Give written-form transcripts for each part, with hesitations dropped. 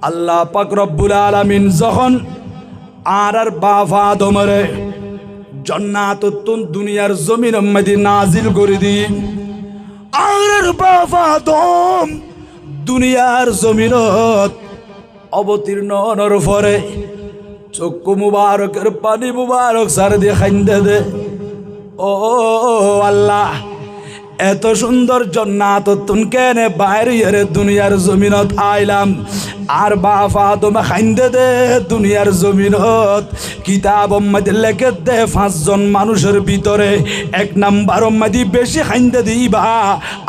আল্লাহ পাক রব্বুল আলামিন যখন আর বাবা আদমরে জান্নাতুন দুনিয়ার জমিনের মধ্যে নাজিল করে দি আর বাবা আদম দুনিয়ার জমিনত অবতীর্ণ হওয়ার পরে চক্ষু মুবারকের পানি মুবারক সার দিয়ে খাইন্দে দে ও আল্লাহ এত সুন্দর জান্নাতুন কেনে বাইরে দুনিয়ার জমিনত আইলাম আর বাবা আদম খাইন্দে দে দুনিয়ার জমিনত কিতাব মধ্যে লেখে দে 5 জন মানুষের ভিতরে 1 নাম্বার মধ্যে বেশি খাইন্দে দিবা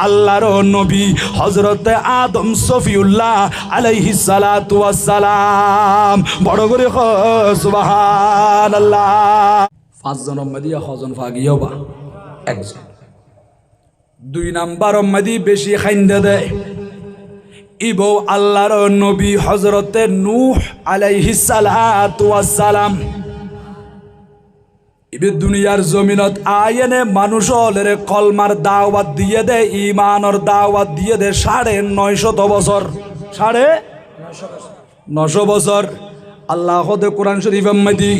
আল্লাহর নবী হযরতে আদম সফিউল্লাহ আলাইহিস সালাতু ওয়াস সালাম বড় করে সুবহানাল্লাহ 5 জনের মধ্যে হজন ফাগিও বা একজন 2 নাম্বার মধ্যে বেশি খাইন্দে দেয় ইবো আল্লাহর নবী হযরতে নূহ আলাইহিস সালাতু ওয়াস সালাম ইবে দুনিয়ার জমিনত আয়েনে মানুষ হলের কলমার দাওয়াত দিয়ে দে ঈমানের দাওয়াত দিয়ে দে 950 বছর 950 বছর আল্লাহ খোদে কোরআন শরীফের মধ্যে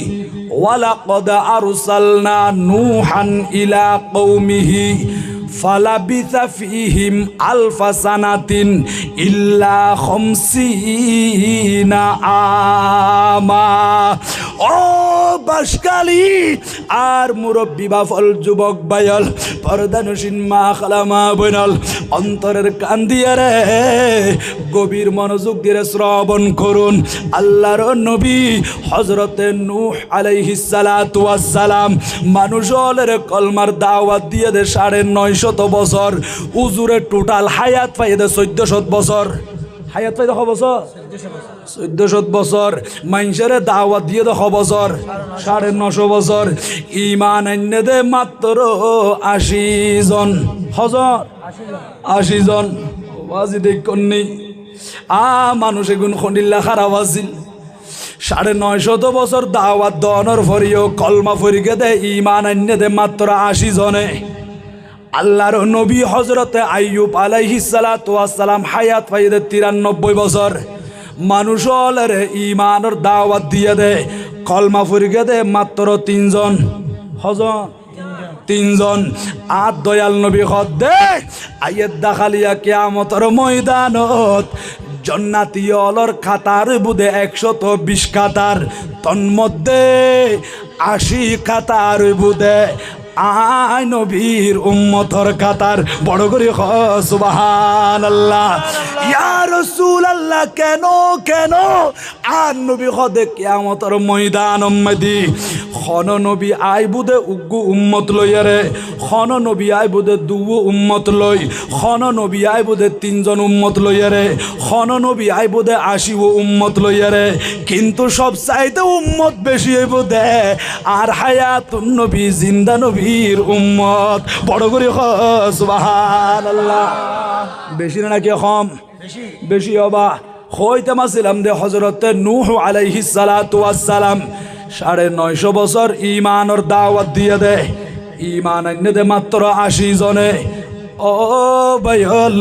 ওয়ালাকাদ আরসালনা নূহান ইলা কওমিহি ফালাবিসা ফিহিম আলফা সানাতিন ইল্লা 50 আমা ও বাসকালী আর মুরব্বী বাফল যুবক বায়ল পর্দানসীন মা খালামা বইনল অন্তরের কান দিয়ে রে গভীর মনোযোগ দিয়ে শ্রবণ করুন আল্লাহর নবী হযরতে নূহ আলাইহিস সালাতু ওয়াস সালাম মানুষ হলের কলমার দাওয়াত দিয়ে দে 950 বছর উজুরে টোটাল হায়াত পাইদে 1400 বছর হায়াত পাইদে কত বছর 1400 বছর মানুষের দাওয়াত দিয়ে 10 বছর 950 বছর ঈমান আননে দে মাত্র 80 জন হজর 80 জন ওয়াজি দেখনি মানুষ এগুন খন্ডিল্লা খারাপ আছিল 950 বছর দাওয়াত দনর ফরিও কলমা ফরিকে দে ঈমান আননে দে মাত্র 80 জনে আল্লাহর নবী হযরতে আইয়ুব আলাইহিস সালাতু ওয়াস সালাম হায়াত পাইদে 93 বছর মানুষ হলের ঈমানের দাওয়াত দিয়ে দে কলমা ফরিকে দে মাত্র 3 জন হজন 3 জন আর দয়াল নবী খদ্দে আইয়ত দাখালিয়া কিয়ামতের ময়দানত জান্নাতি অলর কাতার বুদে 120 কাতার তন্মধ্যে 80 কাতার বুদে আয় নবীর উম্মতর কাতার বড় করে সুবহানাল্লাহ ইয়া রাসূলুল্লাহ কেন আর নবী খদে কিয়ামতের ময়দান মধ্যে খন নবী আই বুদে উগ্গু উম্মত লইয়ারে খন নবী আই বুদে 2 উম্মত লই খন নবী আই বুদে 3 জন উম্মত লইয়ারে খন নবী আই বুদে 80 উম্মত লইয়ারে কিন্তু সব চাইতে উম্মত বেশি হইব দে আর হায়াতুন নবী জিন্দা নবী উম্মত বড় করে সুবহানাল্লাহ বেশি নাকি কম বেশি হবা হইতে মাছিলাম দে হযরতে নূহ আলাইহিস সালাতু ওয়াস সালাম 950 বছর ঈমানের দাওয়াত দিয়ে দে ঈমান আননে দে মাত্র 80 জনে ও ভাইল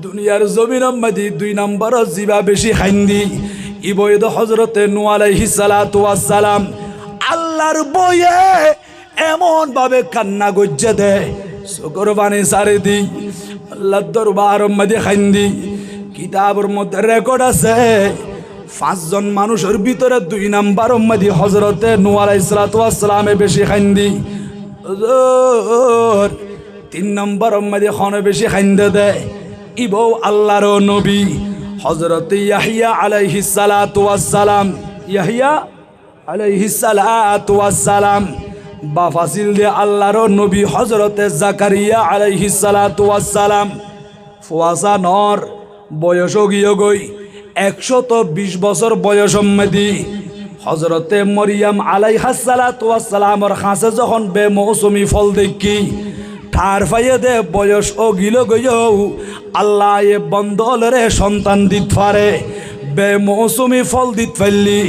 দুনিয়ার জমিনের মধ্যে 2 নম্বর জিবা বেশি খাইন্দি ইবৈদ হযরতে নূহ আলাইহিস সালাতু ওয়াস সালাম আল্লাহর বয়ে এমন ভাবে কান্না গজ্জে দে চোখের পানি সারি দি আল্লাহর দরবার মধ্যে খাইন্দি কিতাবের মধ্যে রেকর্ড আছে 5 জন মানুষের ভিতরে 2 নাম্বার মধ্যে হযরতে নূহ আলাইহিস সালাতু ওয়াস সালামে বেশি খাইন্দি 3 নাম্বার মধ্যে খনে বেশি খাইন্দে দে ইবো আল্লাহর নবী হযরতে ইয়াহইয়া আলাইহিস সালাতু ওয়াস সালাম ইয়াহইয়া আলাইহিস সালাতু ওয়াস সালাম বাফাসিল দে আল্লাহর নবী হযরতে জাকারিয়া আলাইহিস সালাতু ওয়াস সালাম ফুয়াসা নর বয়স গিয়ে গই 120 বছর বয়স মধ্যে হযরতে মরিয়ম আলাইহাস সালাতু ওয়াস সালামের খাসে যখন বেমৌসুমি ফল দেখি ঠার ফাইয়ে দে বয়স ও গিল গইও আল্লাহ এ বন্দলরে সন্তান দিত পারে বেমৌসুমি ফল দিত ফেললি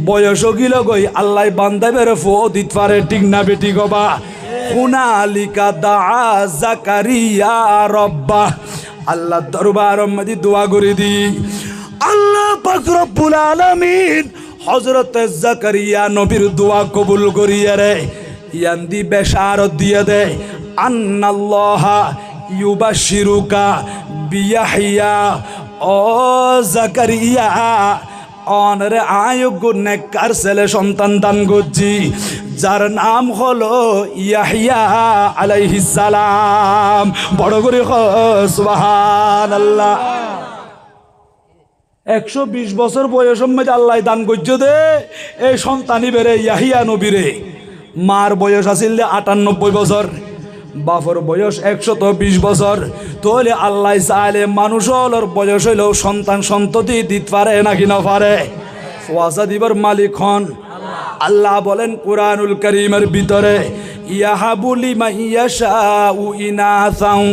বয়স গিল গই আল্লাহ বান্দাবের ফো দিত পারে ঠিক না বেটি গবা হুনালিকা দা জাকারিয়া রব্বা আল্লাহ দরবার মধ্যে দোয়া করে দি আল্লাহ পাক রব্বুল আলামিন হযরত জাকারিয়া নবীর দোয়া কবুল করিয়া রে ইয়ান্দি বেশারত দিয়ে দেয় আন্নাল্লাহা ইউবাশশিরুকা বিয়াহইয়া ও জাকারিয়া অনরে আয়োগ্য নেককার ছেলে সন্তান দান করছি যার নাম হলো ইয়াহিয়া আলাইহিস সালাম। বড় করে সুবহানাল্লাহ। 120 বছর বয়সের মধ্যে আল্লাহ দান করছে দে এই সন্তানি বেড়ে ইয়াহিয়া নবীরে। মার বয়স আছিল 98 বছর, বাপর বয়স 120 বছর। তাহলে আল্লাহ চাইলে মানুষ হলোর বয়স হইলেও সন্তান সন্ততি দিতে পারে নাকি না পারে? ওয়াজা দিবার মালিক হন আল্লাহ। বলেন কুরআনুল কারীমের ভিতরে ইয়াহাবু লিমান ইয়াশাউ ইনাসাউ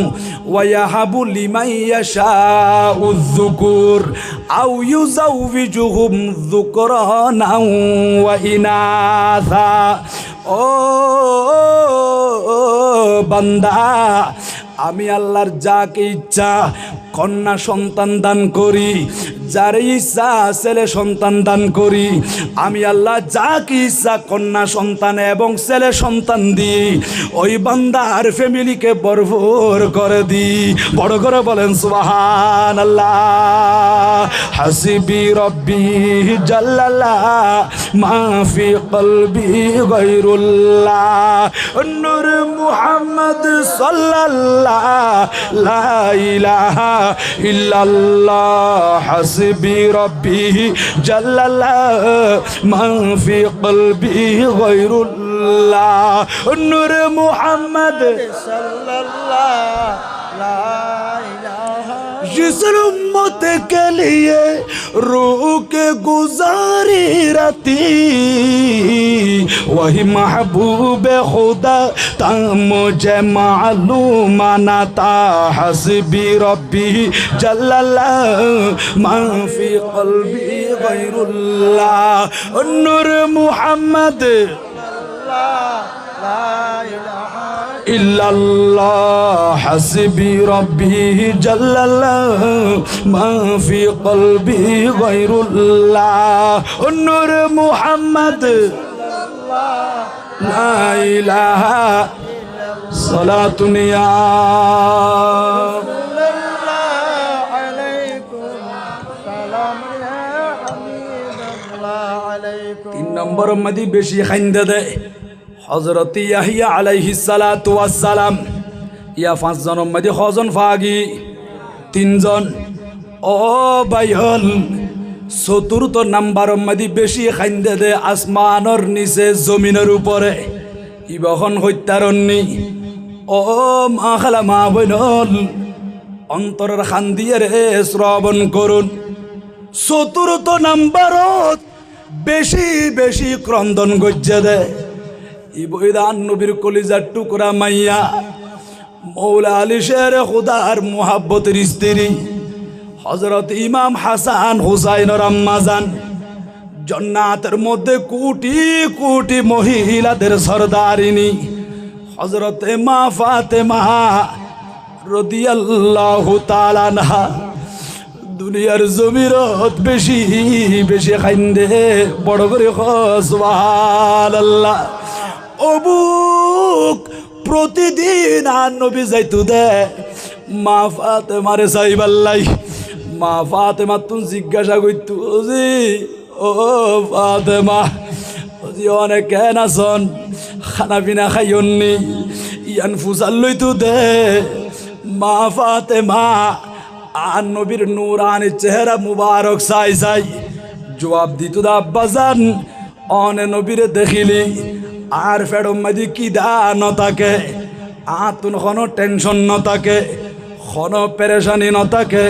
ওয়া ইয়াহাবু লিমান ইয়াশাউ যুকুর আও ইউযাউযুহুম যুকরানাও ওয়া ইনাসা। ও বান্দা, আমি আল্লাহর যাকে ইচ্ছা কন্যা সন্তান দান করি, যার ইচ্ছা ছেলে সন্তান দান করি। আমি আল্লাহ যাকে ইচ্ছা কন্যা সন্তান এবং ছেলে সন্তান দিই, ওই বান্দার ফ্যামিলিকে ভরপুর করে দিই। বড় করে বলেন সুবহানাল্লাহ। হাসিবি রব্বি জাল্লাল্লাহ মা ফি কলবি গায়রুল্লাহ নূর মুহাম্মদ সাল্লাল্লাহ লা ইলাহা ইল্লাল্লাহ। হাসবি রব্বি জাল্লাল্লাহ মা ফি কলবি গায়রুল্লাহ নূর মুহাম্মদ সাল্লাল্লাহ লা ইলাহা। जिस उम्मत के लिए रूह के गुजारी रहती वही महबूब खुदा ता मुझे मालूम ना था। हस्बी रब्बी जल्लल्लाह मा फी क़ल्बी गैरुल्लाह नूर मुहम्मद ला इलाहा इल्लल्लाह। हस्बी रब्बी जल्लल्लाह मा फी क़ल्बी गैरुल्लाह नूर मुहम्मद ला इलाहा सलातुन या तीन नंबर मदी बेशी खाइंदे दे হযরত ইয়াহিয়া আলাইহিস সালাতু ওয়াস সালাম। ইয়া 5 জনের মধ্যে কজন ফাগি? 3 জন। ও ভাইহল, চতুর্থ নাম্বারের মধ্যে বেশি খাইন্দে দে আসমানের নিচে জমিনের উপরে ইবখন হত্যারণ্যি। ও মা খালা মা বইনল অন্তরের খান দিয়ে রে শ্রবণ করুন। চতুর্থ নাম্বারত বেশি বেশি ক্রন্দন গজ্জে দে ইবইদান নবীর কলিজার টুকরা মাইয়া মৌলা আলী শের খুদার মুহাব্বতের স্ত্রী হযরত ইমাম হাসান হুসাইনের আম্মা জান। জান্নাতের মধ্যে কোটি কোটি মহিলাদের সরদারিনী হযরত মা ফাতেমা রাদিয়াল্লাহু তাআলা আনহা দুনিয়ার জমিরত বেশি বেশি খাইন্দে। বড় করে সুবহানাল্লাহ। অবুক প্রতিদিন আর নবী যাইতু দে মা ফাতেমারে চাইবাল্লাই। মা ফাতেমা তুমি জিজ্ঞাসা করতু জি ও ফাতেমা জি অনেক কেন আসন খানা পিনা খাইনি ইয়ান ফুসাল লইতু দে। মা ফাতেমা আর নবীর নূরানি চেহারা মুবারক চাই চাই জবাব দিতু দা আব্বাজান অনে নবীরে দেখিলি আর ফেড়ম মাঝি কি দা ন থাকে আতুন কোনো টেনশন ন থাকে কোনো পেরেশানি ন থাকে।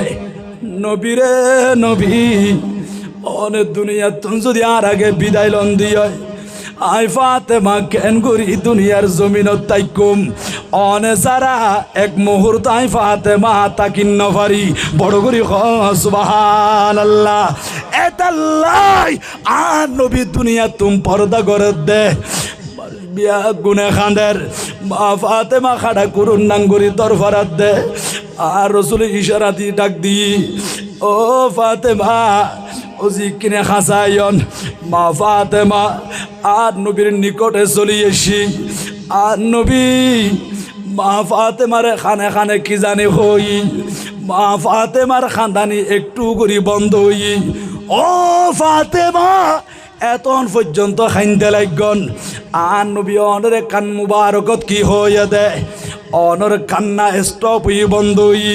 নবীরে নবী অনে দুনিয়া তুন যদি আর আগে বিদায় লন দিয় আই ফাতেমা কেন করি দুনিয়ার জমিনত তাইকুম অনে সারা এক মুহূর্ত আই ফাতেমা তাকিন নফারি। বড় করি সুবহানাল্লাহ। এতাল্লাই আর নবী দুনিয়া তুম পর্দা করে দে বিয়া গুনে খান্দের মা ফাতেমা খাড়া করুন নাঙ্গুরি দরফারাত দে আর রসুল ইশারা দিয়ে ডাক দি ও ফাতেমা ও ওজি কিনে খাসায়ন মা ফাতেমা আর নবীর নিকটে চলি এসি আর নবী মা ফাতেমার খানে খানে কি জানি হই মা ফাতেমার খানদানি একটু করে বন্ধ হই ও ফাতেমা এতন পর্যন্ত খাইতে লাগন আর নবী অনরে কান মুবারকত কি হয়ে দেয় অনর কান্না স্টপ হই বন্ধ হই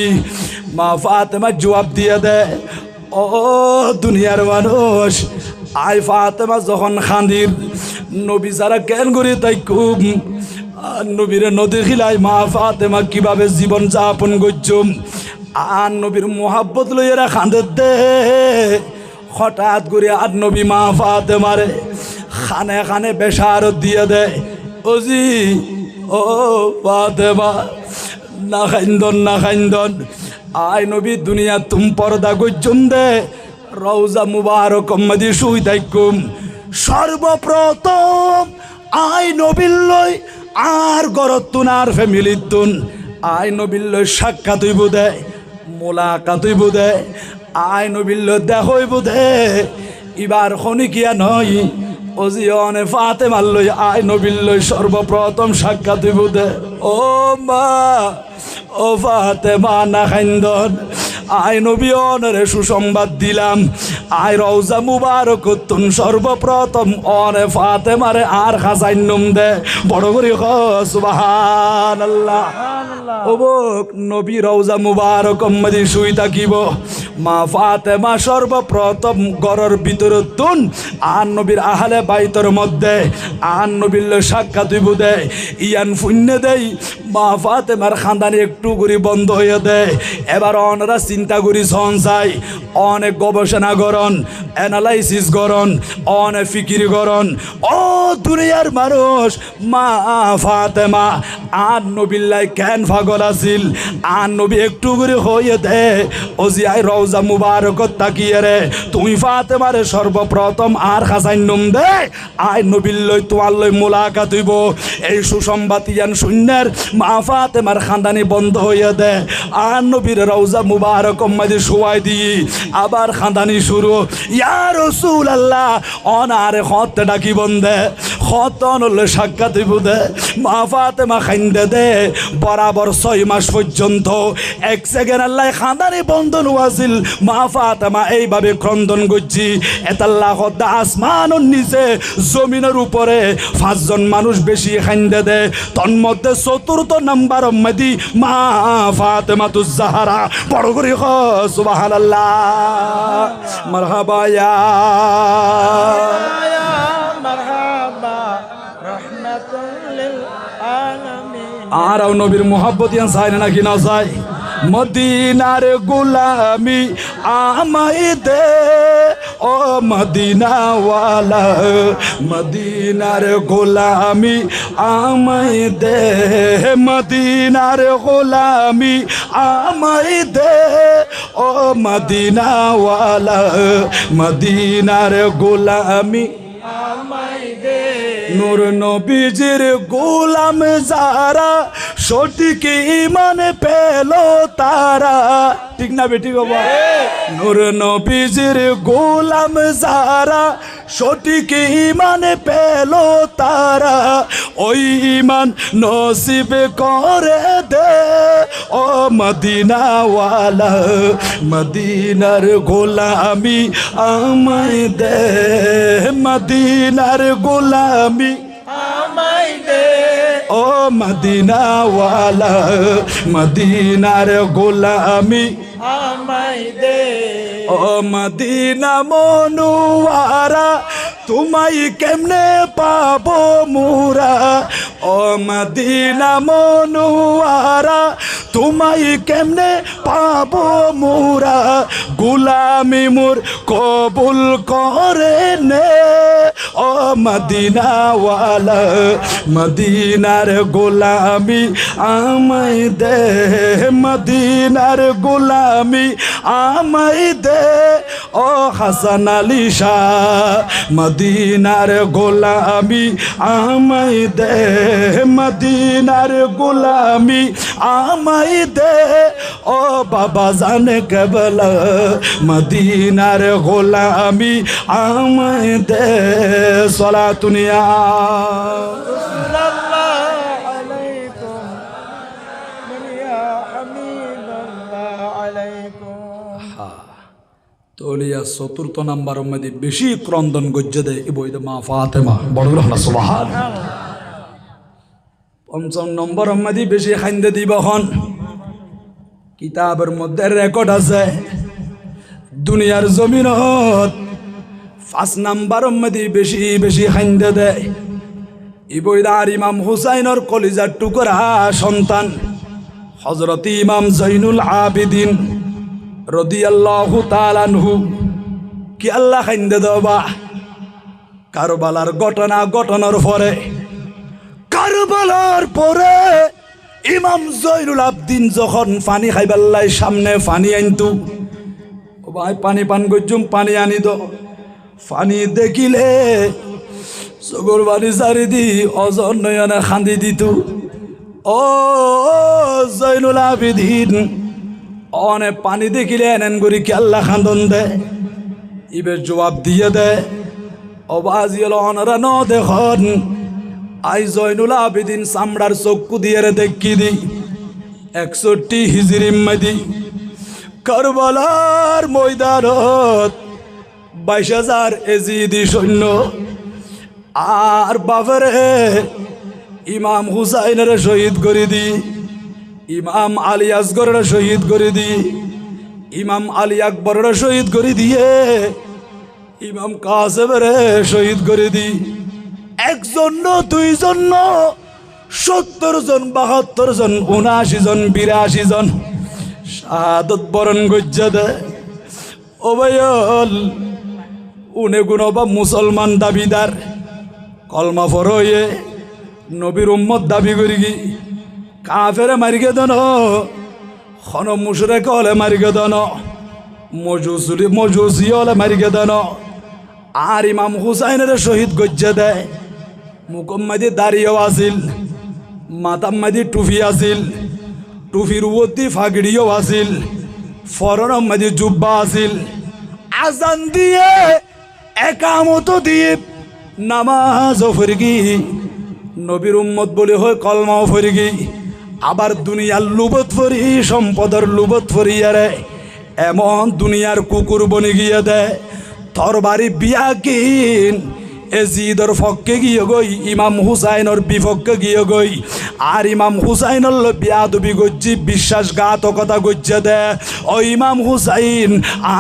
মা ফাতেমা জবাব দিয়ে দেয় ও দুনিয়ার মানুষ আই ফাতেমা যখন খান্দির নবী যারা কেন করি তাই খুব আর নবীর নদী খিলাই মা ফাতেমা কিভাবে জীবন যাপন করছুম আর নবীর মোহাব্বত লইয়েরা খান্দে দে হঠাৎ করে আর নবী মা ফাতেমারে খানে খানে বেশারত দিয়ে দেয় ওজি ও ফাতেমা না খাইন্দন আই নবী দুনিয়া তুম পর্দা করছুম দে রওজা মুবারক মদি শুই থাকুম সর্বপ্রথম আই নবীর লই আর গরতুন আর ফ্যামিলির তুন আই নবীর লই সাক্ষাৎ হইব দে মোলাকাত হইব দে আই নবীর লই দেখ হইব দে এবার খনিকিয়া নয় ওজিয়নে ফাতেমার লই আই নবীর লই সর্বপ্রথম সাক্ষাৎ হইব দে ও মা ও ফাতেমা না খাইন্দন আই নবী অনরে সুসংবাদ দিলাম আই রওজা মুবারক তুন সর্বপ্রথম অনে ফাতেমারে আর খাসাইন্নম দে বড় করে সুবহানাল্লাহ ওবক নবী রওজা মুবারক মধ্যে শুই থাকিব মা ফাতেমা সর্বপ্রথম ঘরের ভিতরে তুন আর নবীর আহলে বাইতের মধ্যে আর নবীর সাক্ষাৎ হইব দে ইয়ান ফুন্য দেই মা ফাতেমার খানদানি একটু করে বন্ধ হয়ে দেয় এবার অনরা চিন্তা করি সঞ্চাই অনেক গবেষণা করন অ্যানালাইসিস করন অনেক ফিকির করন ও দুনিয়ার মানুষ মা ফাতেমা আর নবীল্লাই কেন পাগল আছিল আর নবী একটু করে হয়ে দে ওজি আই রওজা মুবারকত তাকিয়ে রে তুমি ফাতেমারে সর্বপ্রথম আর খাসাইন্নম দে আই নবীর লই তোমার লই মোলাকাত হইব এই সুসংবাদ ইয়ান শূন্যের মা ফাতেমার খানদানি বন্ধ হয়ে দে আর নবীর রওজা মুবারক মধ্যে শোয়াই দিই আবার খানদানি শুরু ইয়া রাসূলুল্লাহ অনারে খত ডাকি বন্ধে খতন হলে সাক্ষাৎ হইব দে মা ফাতেমা খাইন্দে দে বরাবর 6 মাস পর্যন্ত এক সেকেন্ড আল্লাহ খানদানি বন্ধন আছিল মা ফাতেমা এইভাবে ক্রন্দন করছি এতাল্লাহ আসমানের নিচে জমিনের উপরে 5 জন মানুষ বেশি খাইন্দে দে তন্মধ্যে চতুর্থ নাম্বার মধ্যে মা ফাতেমাতুজ জাহরা বড় করে সুবহানাল্লাহ মারহাবা ইয়া মারহাবা রাহমাতুল লিল আলামিন আর নবীর মোহাব্বত ইয়ান চাই না কি না চাই মদিনার গোলামি আমায় দে ও মদিনাওয়ালা মদিনার গোলামি আমায় দে মদিনার গোলামি আমায় দে ও মদিনাওয়ালা মদিনার গোলামি আমায় দে নূর নবীজির গোলাম যারা সঠিক ঈমান পেল তারা ঠিক না বেটি বাবা নূর নবীজির গোলাম যারা সঠিক ঈমান পেল তারা ওই ঈমান নসিব করে দে ও মদিনাওয়ালা মদিনার গোলামি আমায় দে মদিনার গোলামি আমায় দে ও মদিনাওয়ালা মদিনার গোলামি আমায় দে ও মদিনা মনুয়ারা তোমায় কেমনে পাবো মুরা ও মদিনা মনুয়ারা তোমায় কেমনে পাবো মুরা গোলামি মোর কবুল করে নে ও মদিনাওয়ালা মদিনার গোলামি আমায় দে মদিনার গোলামি আমায় দে ও ও হাসান আলী শাহ মদিনার গোলামি আমায় দে মদিনার গোলামি আমায় দে ও বাবা জানে কেবলা মদিনার গোলামি আমায় দে সলাতুনিয়া তলিয়া চতুর্থ নাম্বার মধ্যে বেশি ক্রন্দন গজ্জে দেয় এ বইতে মা ফাতেমা বড় না সুবহান। পঞ্চম নম্বর মধ্যে বেশি খাইন্দে দিব হন কিতাবের মধ্যে রেকর্ড আছে দুনিয়ার জমিনত 5 নাম্বার মধ্যে বেশি বেশি খাইন্দে দেয় এ বইদার ইমাম হুসাইনের কলিজার টুকরা সন্তান হযরত ইমাম জৈনুল আবিদিন রাদিয়াল্লাহু তাআলা আনহু কি আল্লাহ খাইন্দে দেবা কারবালার ঘটনার পরে কারবালার পরে ইমাম জৈনুল আবদিন যখন পানি খাইবাল্লাই সামনে পানি আনতু ও ভাই পানি পান গজুম পানি আনি দো পানি দেখিলে চকুর বাড়ি চারি দি অজন নয়নে খান্দি দিত ও জৈনুল আবিদিন অনে পানি দেখিলে এনেন করি কি আল্লাহ খান্দন দে ইবের জবাব দিয়ে দে অবাজি হল অনরা ন দেখুন আই জৈনুল আবিদিন চামড়ার চক্ষু দিয়ে দেখি দি 61 হিজরি মাদি কারবালার ময়দানত 22,000 এজিদি সৈন্য আর বাবারে ইমাম হুসাইনের শহীদ করে দি ইমাম আলী আসগরের শহীদ করে দি ইমাম আলী আকবরের শহীদ করে দিয়ে ইমাম কাসেমের শহীদ করে দি একজন দুইজন 70 জন 72 জন 79 জন 82 জন শাহাদত বরণ গজ্জা দে ও ভাইল উনে গুণবা মুসলমান দাবিদার কলমা ফরয়ে নবীর উম্মত দাবি করি কি কাফেরে মারিকে দেন খন মুশরিক হলে মারিকে দেন মজুসি হলে মারিকে দেন আর ইমাম হুসাইনের শহীদ গজ্জা দেয় মুকম্মাদি দাড়িও আছিল মাতাম্মাদি টুফি আছিল টুফির উপর ফাগড়িও আছিল ফরনম্মাদি জুব্বা আছিল আজান দিয়ে একামত দিয়ে নামাজ ফরগি নবীর উম্মত বলে হয় কলমাও ফরগি আবার দুনিয়ার লুবত ফরি সম্পদের লুবত ফরিয়ারে এমন দুনিয়ার কুকুর বনে গিয়ে দেয় তরবারি বিয়া কিন এজিদর পক্ষে গিয়ে গই ইমাম হুসাইনের বিপক্ষে গিয়ে গই আর ইমাম হুসাইনের বিয়াদবি গজ্জি বিশ্বাসঘাতকতা গজ্জে দে ও ইমাম হুসাইন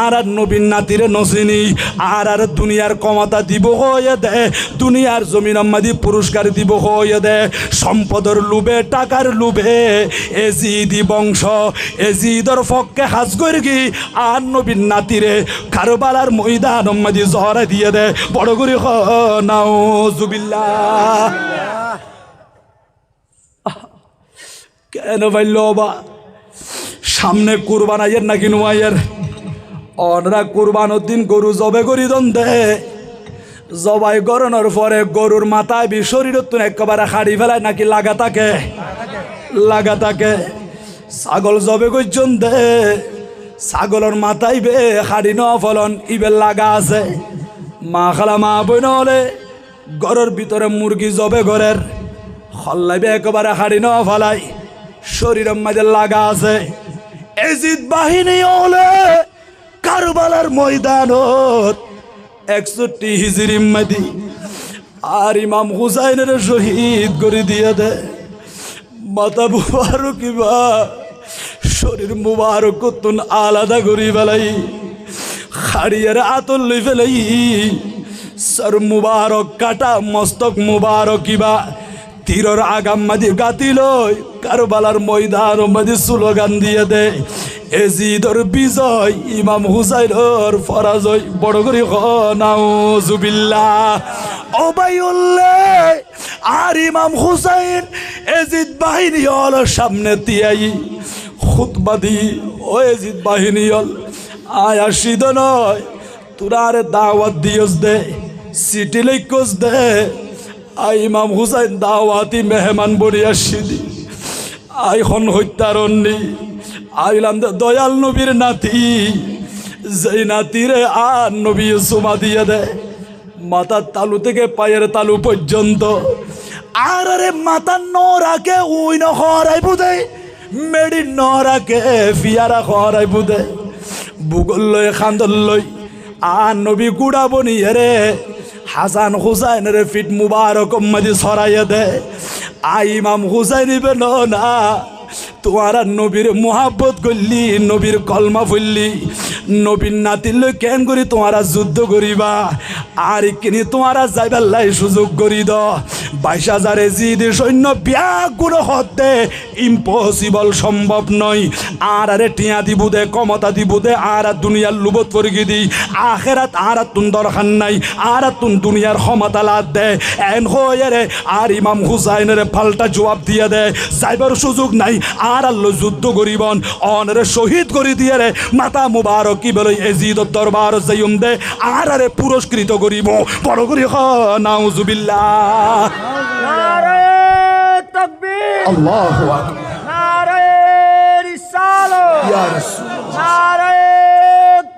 আর নবীন নাতিরে নসিনি আর দুনিয়ার ক্ষমতা দিব হয়ে দে দুনিয়ার জমিন আম্মাদি পুরস্কার দিব হয়ে দে সম্পদের লোভে টাকার লোভে এজিদি বংশ এজিদর পক্ষে হাজ করে গি আর নবীন নাতিরে কারবালার ময়দান আম্মাদি জহরা দিয়ে দে বড় করে নাউজুবিল্লাহ কেন ভাই লোবা সামনে কুরবান আইয়ের নাকি নুয়াইয়ের অনরা কুরবানোর দিন গরু জবে করি দন দে জবাই গরনের পরে গরুর মাথায় বি শরীরত একেবারে হাড়ি ফেলায় নাকি লাগা থাকে ছাগল জবে করছেন দে ছাগলের মাথায় বে হাড়ি ন ফলন ইবের লাগা আছে মা খালা মা বই নহলে ঘরের ভিতরে মুরগি জবে ঘরের হল্লাইবে একেবারে হাড়ি ন ফেলাই শরীরের মাঝে লাগা আছে এজিদ বাহিনী হলে কারবালার ময়দানত 61 হিজরি মাদি আর ইমাম হুসাইনের শহীদ করে দিয়ে দে মাথা মুবারক কিবা শরীর মুবারক কতুন আলাদা করি ফেলাই খাড়িয়ার আতল লই ফেলাই সর মুবারক কাটা মস্তক মুবারক কিবা তীরর আগাম মাদি গাতি লই কারবালার ময়দান মাদি স্লোগান দিয়ে দে এজিদর বিজয় ইমাম হুসাইনের পরাজয় বড় করে নাউজুবিল্লাহ ও বাইউল্লাহ আর ইমাম হুসাইন এজিদ বাহিনী হল সামনে তিয়াই খুতবা দি ও এজিদ বাহিনী হল আয় আসিদ নয় তোরারে দাওয়াত দিয়স দে সিটি লিখস দে ইমাম হুসাইন দাওয়াতি মেহমান বনি আসিদি আইখন হত্যারণ্যি আইলাম দয়াল নবীর নাতি যেই নাতিরে আর নবী সুমা দিয়ে দেয় মাথার তালু থেকে পায়ের তালু পর্যন্ত আর আরে মাথার নরাকে উই নরাই বুধে মেডি নরাকে ফিয়ারা খরাই বুধে বুগল লই খান্দল লই আর নবী গুড়া বনিয়ে রে হাসান হুসাইনের ফিট মুবারক মাঝে ছড়াইয়া দে ইমাম হুসাইন ইবেন না তোমারা নবীর মোহাব্বত করলি নবীর কলমা ফুললি নবীর নাতিল কেন করি তোমারা যুদ্ধ করিবা আর কিনি তোমারা যাইবার লাই সুযোগ করি দ 22,000 এজিদ সৈন্য ব্যাগুণ হতে ইম্পসিবল সম্ভব নয় আর আরে টিয়া দিব দে ক্ষমতা দিব দে আর দুনিয়ার লুবত পরিগি দি আখেরাত আর তুন দরকার নাই আর তুন দুনিয়ার ক্ষমতা লাদ দে এন হয়ে রে আর ইমাম হুসাইনের পাল্টা জবাব দিয়ে দে যাইবার সুযোগ নাই আর আল্লাহ যুদ্ধ করিবন অনরে শহীদ করে দিয়ে রে মাতা মুবারক কি বলে এজিদ দরবার যাইম দে আর আরে পুরস্কৃত করিব বড় করি হ নাউজুবিল্লাহ নারে তাকবীর আল্লাহু আকবার নারে রিসালাত ইয়া রাসূল নারে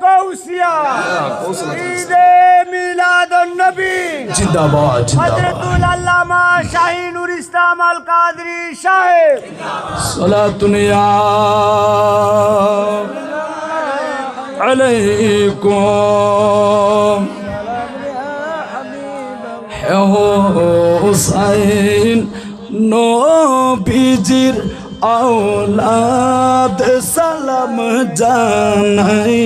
গাউসিয়া ঈদে মিলাদুন নবী জিন্দাবাদ জিন্দাবাদ হযরতুল আল্লামা শাহিনুর ইসলাম আল কাদরি সাহেব সালাতুন ইয়া আলাইকুম হুসাইন নবীজির আওলাদ সালাম জানাই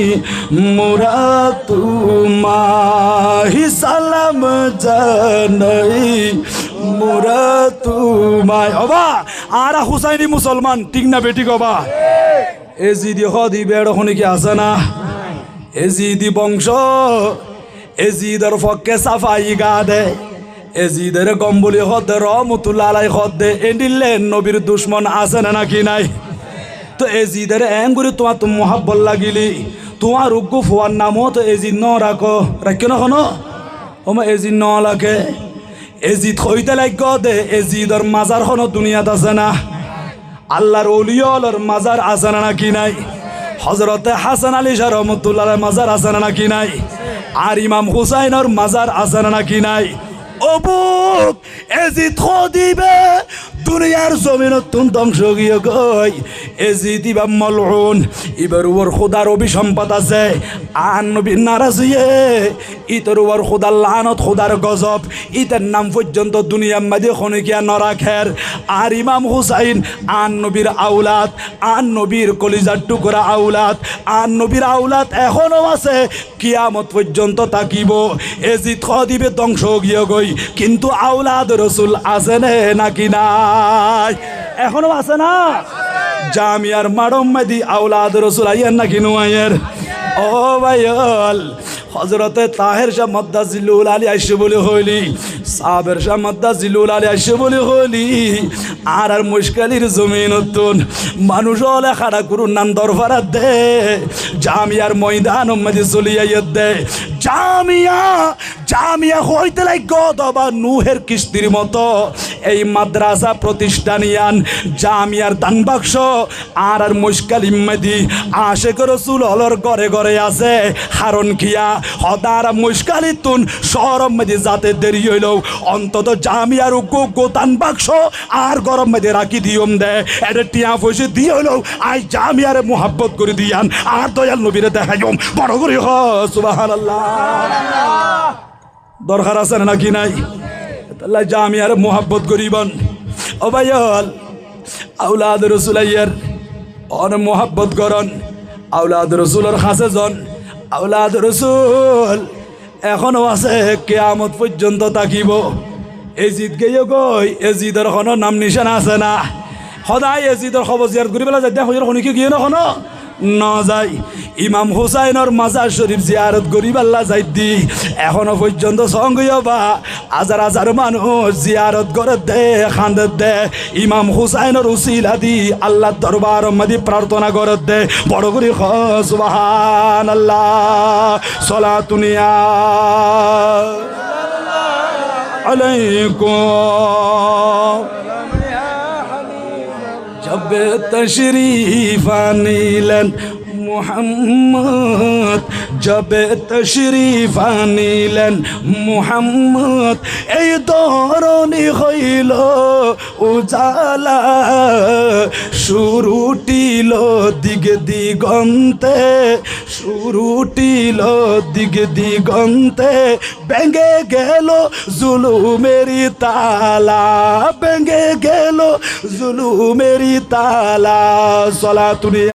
মোরা তুমাহি সালাম জানাই মোরা তুমায় অবা আর হুসাইনি মুসলমান ঠিক না বেটি গবা এজিদি হদি বেড় হনি কি আছে না এজিদি বংশ এজিদের পক্ষে সাফাই গা দে এজিদের গম্বলি হদে রহমতুল্লাহ হদে এন্ডিলে নবীর দুশ্মন আছে না নাকি নাই তো এজিদের এঙ্গুরি তোমার তো মহাব্বল লাগিলি তোমার উগ্গু ফুয়ার নামও তো এজিদ ন রাখো রাখো না কোনো ওমা এজিদ ন লাগে এজিদ হইতে লাগ দে এজিদর মাজার হনো দুনিয়াত আছে না আল্লাহর ওলিয়র মাজার আছে না নাকি নাই হজরতে হাসান আলী শাহ রহমতুল্লাহ মাজার আছে না নাকি নাই আর ইমাম হুসাইনের মাজার আছে না নাকি নাই অবুক এজিদ দিবে দুনিয়ার জমিন ধ্বংস গিয়ে গই এজিদ ইবা মলউন ইবার ওর খোদার অভিসম্পদ আছে আন নবীর নারাজিয়ে ইতর ওর খোদার লানত খোদার গজব ইতার নাম পর্যন্ত দুনিয়ার মাঝে খনিকিয়া নরাখের আর ইমাম হুসাইন আন নবীর আউলাদ আন নবীর কলিজার টুকরা আউলাদ আন নবীর আউলাদ এখনো আছে কিয়ামত পর্যন্ত তাকিব এজিদ দিবে ধ্বংস গিয়ে গই কিন্তু আউলাদ রসুল আছে নাকি নাই এখনো আছে না জামিয়ার মাডম মাদি আউলাদ রসুল আইয়ের নাকি নুয়াইয়ের ও ভাইয়াল হজরতে তাহের শাহ মদ্দাজিলুল আলী আইসে বলে হইলি সাবের শাহ মদ্দাজিলুল আলী আইসে বলে হইলি আর মুশকালির জমিন তুন মানুষ হলে খাড়া করুন নাম দরফারা দে জামিয়ার ময়দান মাঝে চলিয়ে দে জামিয়া হইতে লাগ গদবা নুহের কিস্তির মতো এই মাদ্রাসা প্রতিষ্ঠানিয়ান জামিয়ার দান বাক্স আর মুশকাল ইম্মাদি আশেক রসুল হলর ঘরে ঘরে আছে হারন খিয়া হদার মুশকালি তুন শহরম মেদি যাতে দেরি হইল অন্তত জামিয়ার গোতান বাক্স আর গরম মেদি রাখি দিয়ম দে এটা টিয়া পয়সা দিয়ে হইল আই জামিয়ারে মোহাব্বত করে দিয়ান আর দয়াল নবীরে দেখাইম বড় করে হ সুবহানাল্লাহ দরকার আছে নাকি নাই তাহলে জামিয়ারে মোহাব্বত করিবান ও ভাইয়াল আউলাদ রসুল আইয়ার অন মোহাব্বত করন আউলাদ রসুলের কাছে জন আউলাদ রসুল এখনো আছে কিয়ামত পর্যন্ত তাকিব এজিদ গেয়ে গই এজিদের কোনো নাম নিশানা আছে না সদায় এজিদের খবর জিয়ার ঘুরি পেলা যাই হজর শুনিকে গিয়ে নখনো ন যাই ইমাম হুসাইনের মাজার শরীফ জিয়ারত গরিব আল্লাহ যাই দি এখনো পর্যন্ত সঙ্গীয় বা হাজার হাজার মানুষ জিয়ারত করে দে খান্দ দে ইমাম হুসাইনের উসিলা দি আল্লাহ দরবার মাদি প্রার্থনা করে দে বড় করে সুবহান আল্লাহ সলাতুনিয়া আলাইকুম जब तशरीफ आनीलन मोहम्मद जब तशरीफ आनीलन मोहम्मद এই ধরনী হইল উজালা শুরুটিল দিগ দিগন্তে শুরুটিল দিগ দিগন্তে ভেঙে গেল জুলুমেরি তালা ভেঙে গেল জুলুমেরি তালা সলাতুনি